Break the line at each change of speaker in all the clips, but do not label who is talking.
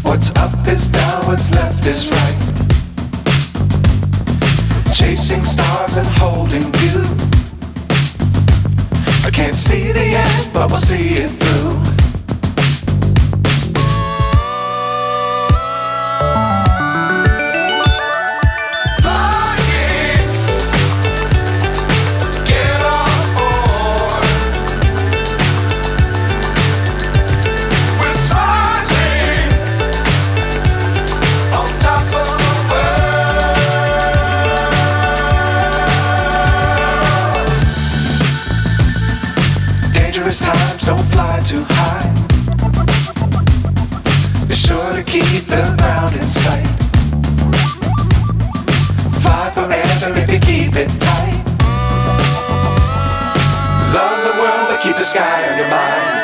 What's up is down, what's left is right. Chasing stars and holding you. I can't see the end, but we'll see it through. Times don't fly too high. Be sure to keep the ground in sight. Fly forever if you keep it tight. Love the world but keep the sky on your mind.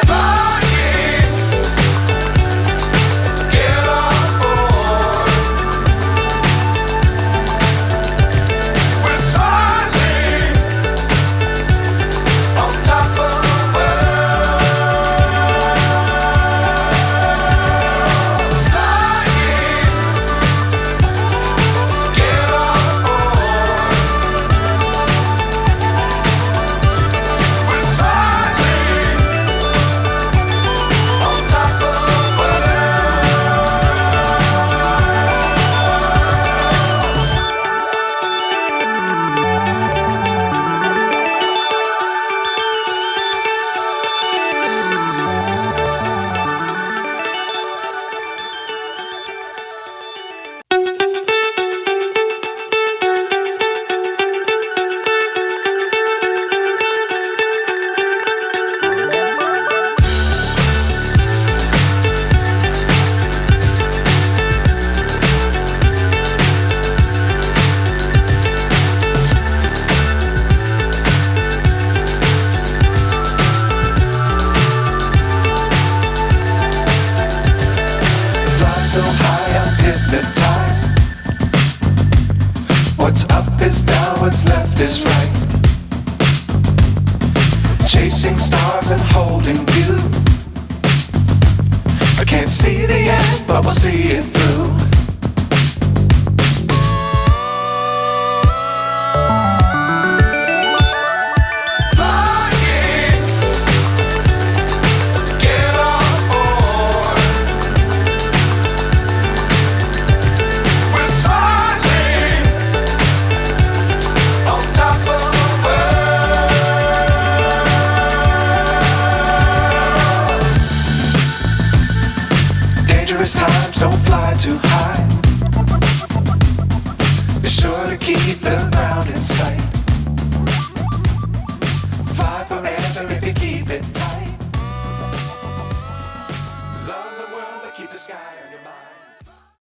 So high I'm hypnotized. What's up is down, what's left is right. Chasing stars and holding you. I can't see the end, but we'll see it through. Times don't fly too high. Be sure to keep the ground in sight.